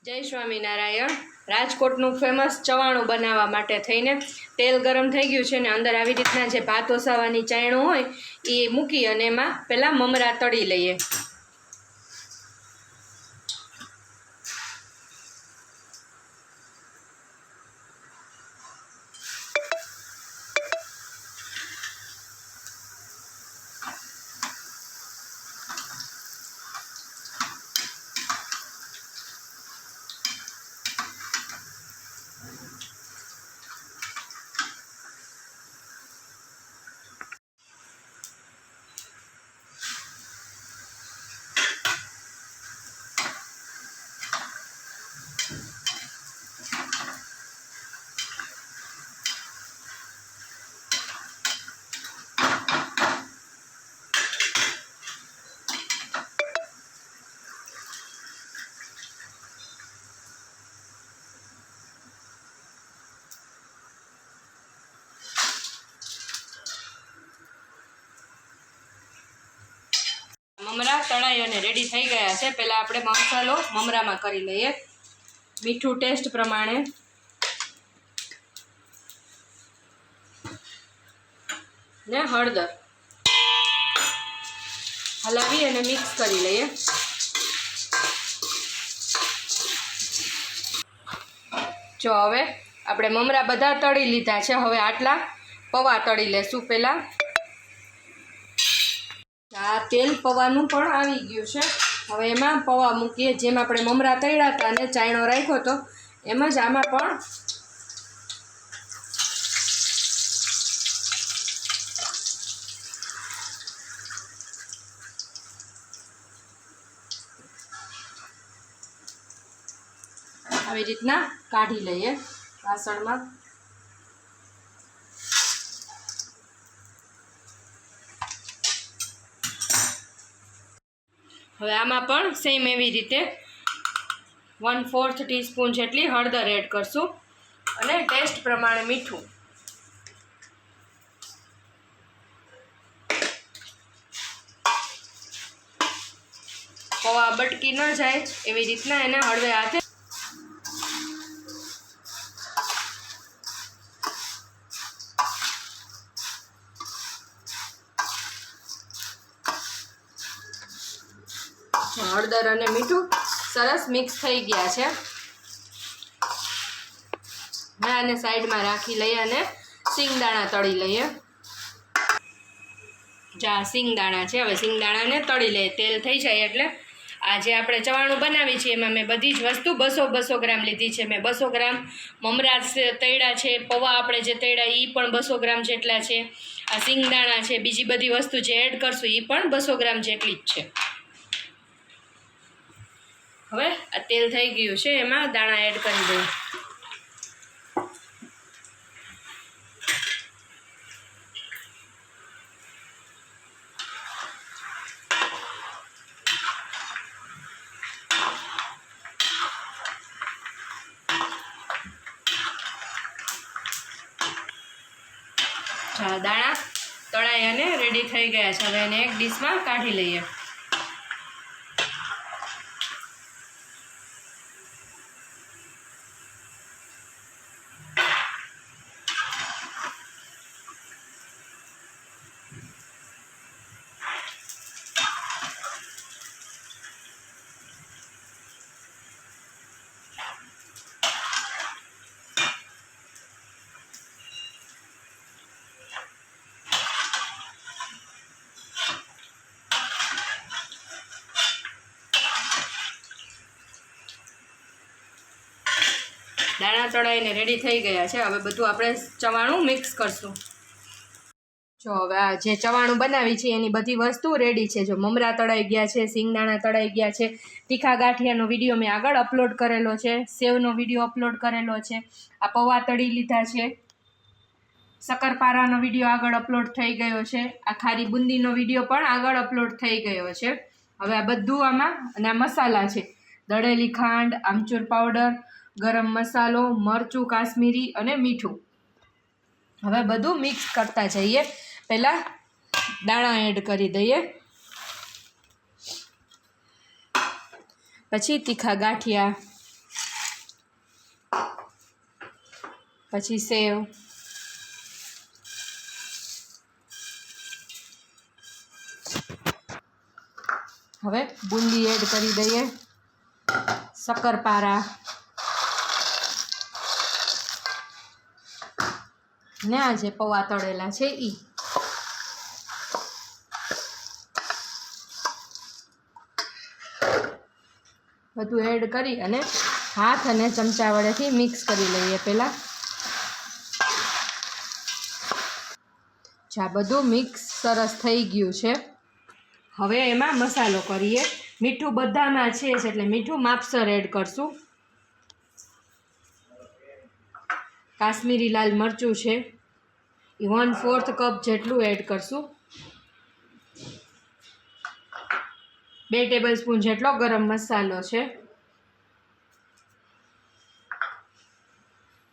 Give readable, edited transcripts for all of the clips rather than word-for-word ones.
જય સ્વામિનારાયણ। રાજકોટનું ફેમસ ચવાણું બનાવવા માટે થઈને તેલ ગરમ થઈ ગયું છે ને અંદર આવી રીતના જે ભાત ઓસાવાની ચાયણું હોય એ મૂકી અને એમાં પહેલાં મમરા તળી લઈએ। મમરા તળાઈ અને રેડી થઈ ગયા છે। પહેલાં આપણે મસાલો મમરામાં કરી લઈએ। મીઠું ટેસ્ટ પ્રમાણે, ને હળદર હલાવી અને મિક્સ કરી લઈએ। જો હવે આપણે મમરા બધા તળી લીધા છે। હવે આટલા પૌવા તળી લેશું। પહેલાં આ તેલ પૌવાનું પણ આવી ગયું છે। હવે એમાં પૌવા મૂકીએ। જેમ આપણે મમરા તળ્યા હતા અને ચાયણો રાખ્યો હતો એમ જ આમાં પણ આવી રીતના કાઢી લઈએ વાસણમાં। હવે આમાં પણ સેમ એવી રીતે 1/4 ટીસ્પૂન જેટલી હળદર એડ કરશું અને ટેસ્ટ પ્રમાણે મીઠું। પૌવા બટકી ન જાય એવી રીતના એને હળવે હાથે હળદર અને મીઠું સરસ મિક્સ થઈ ગયા છે। હવે આને સાઈડમાં રાખી લઈએ અને સિંગદાણા તળી લઈએ। જા સિંગદાણા છે, હવે સિંગદાણાને તળી લઈએ। તેલ થઈ જાય એટલે આ જે આપણે ચવાણું બનાવી છે એમાં મેં બધી જ વસ્તુ 200 ગ્રામ લીધી છે। મેં 200 ગ્રામ મમરા તળ્યા છે, પૌવા આપણે જે તળ્યા એ પણ 200 ગ્રામ જેટલા છે, આ સિંગદાણા છે, બીજી બધી વસ્તુ જે એડ કરશું એ પણ 200 ગ્રામ જેટલી જ છે। હવે આ તેલ થઈ ગયું છે એમાં દાણા એડ કરી દઈએ। દાણા તળાઈ અને રેડી થઈ ગયા છે। હવે એને એક ડીશમાં કાઢી લઈએ। દાણા તળાઈને રેડી થઈ ગયા છે। હવે બધું આપણે ચવાણું મિક્સ કરશું। જો હવે આ જે ચવાણું બનાવી છે એની બધી વસ્તુ રેડી છે। જો મમરા તળાઈ ગયા છે, સિંગદાણા તળાઈ ગયા છે, તીખા ગાંઠિયાનો વિડીયો મેં આગળ અપલોડ કરેલો છે, સેવનો વિડીયો અપલોડ કરેલો છે, આ પૌવા તળી લીધા છે, શક્કરપારાનો વિડીયો આગળ અપલોડ થઈ ગયો છે, આ ખારી બુંદીનો વિડીયો પણ આગળ અપલોડ થઈ ગયો છે। હવે આ બધું આમાં, અને આ મસાલા છે, દળેલી ખાંડ, આમચૂર પાવડર, ગરમ મસાલો, મરચું કાશ્મીરી અને મીઠું। હવે બધું મિક્સ કરતા જઈએ। પહેલાં દાણા એડ કરી દઈએ, પછી તીખા ગાંઠિયા, પછી સેવ, હવે બુંદી એડ કરી દઈએ, શક્કરપારા ને આ જે પૌવા તળેલા છે એ બધું એડ કરી અને હાથ અને ચમચા વડેથી મિક્સ કરી લઈએ પહેલાં. આ બધું મિક્સ સરસ થઈ ગયું છે. હવે એમાં મસાલો કરીએ. મીઠું બધામાં છે એટલે મીઠું માપસર એડ કરશું. કાશ્મીરી લાલ મરચું છે એ 1/4 કપ જેટલું એડ કરશું. 2 ટેબલસ્પૂન જેટલો ગરમ મસાલો છે.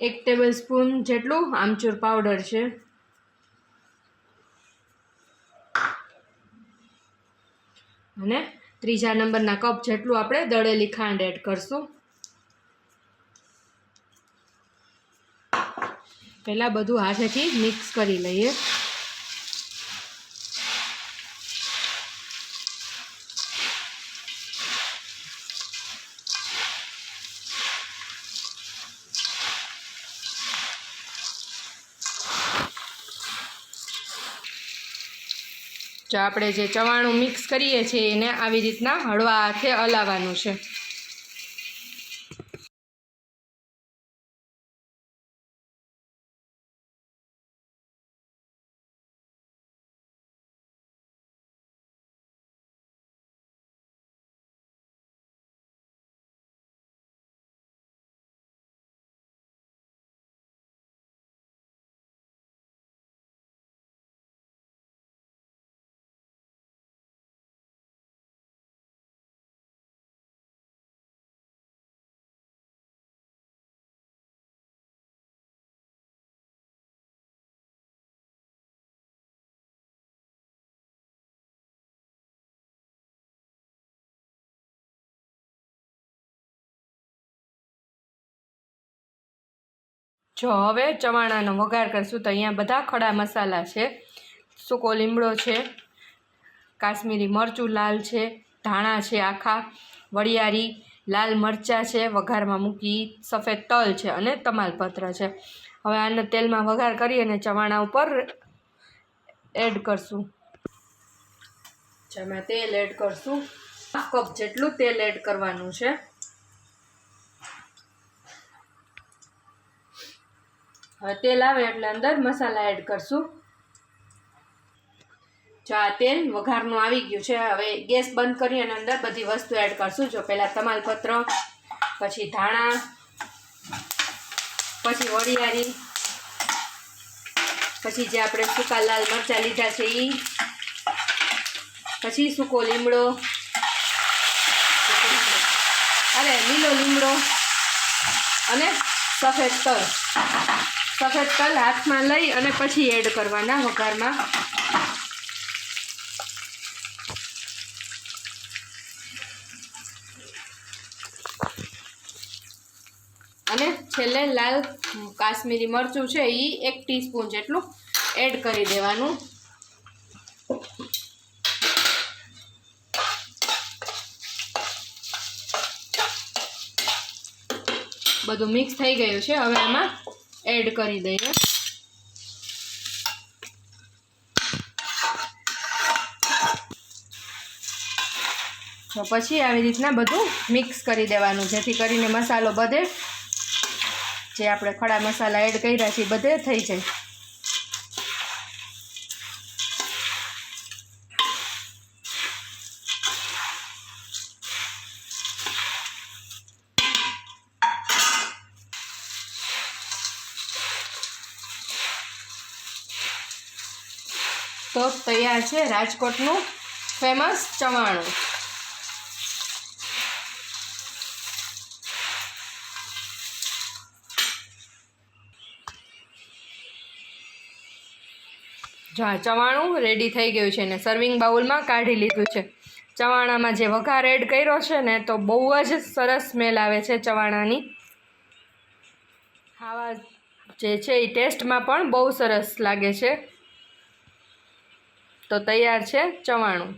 1 ટેબલસ્પૂન જેટલું આમચૂર પાવડર છે. અને 3જા નંબરના કપ જેટલું આપણે દળેલી ખાંડ એડ કરશું. પહેલાં બધું હાથેથી મિક્સ કરી લઈએ. જો આપણે જે ચવાણું મિક્સ કરીએ છીએ એને આવી રીતના હળવા હાથે હલાવવાનું છે. જો હવે ચવાણાનો વઘાર કરશું તો અહીંયા બધા ખડા મસાલા છે. સૂકો લીમડો છે, કાશ્મીરી મરચું લાલ છે, ધાણા છે આખા, વરિયાળી, લાલ મરચાં છે વઘારમાં મૂકી, સફેદ તલ છે અને તમાલપત્ર છે. હવે આને તેલમાં વઘાર કરી અને ચવાણા ઉપર એડ કરશું. જેમાં તેલ એડ કરશું. 1 કપ જેટલું તેલ એડ કરવાનું છે. હવે તેલ આવે એટલે અંદર મસાલા એડ કરશું. જો આ તેલ વઘારનું આવી ગયું છે. હવે ગેસ બંધ કરી અને અંદર બધી વસ્તુ એડ કરશું. જો પહેલાં તમાલપત્ર, પછી ધાણા, પછી વરિયાળી, પછી જે આપણે સૂકા લાલ મરચાં લીધા છે એ, પછી સૂકો લીમડો, લીલો લીમડો અને સફેદ તલ. સફેદ તલ હાથમાં લઈ અને પછી એડ કરવાના વઘારમાં. અને છેલ્લે લાલ કાશ્મીરી મરચું છે એ 1 ટીસ્પૂન જેટલું એડ કરી દેવાનું. બધું મિક્સ થઈ ગયું છે. હવે આમાં એડ કરી દઈએ. તો પછી આવી રીતના બધું મિક્સ કરી દેવાનું, જેથી કરીને મસાલો બધે જે આપણે ખડા મસાલા એડ કર્યા છે એ બધે થઈ જાય. તો તૈયાર છે રાજકોટનું ફેમસ ચવાણું. જો આ ચવાણું રેડી થઈ ગયું છે ને સર્વિંગ બાઉલમાં કાઢી લીધું છે. ચવાણામાં જે વઘાર એડ કર્યો છે ને તો બહુ જ સરસ સ્મેલ આવે છે ચવાણાની. ખાવા જે છે એ ટેસ્ટમાં પણ બહુ સરસ લાગે છે. તો તૈયાર છે ચવાણું.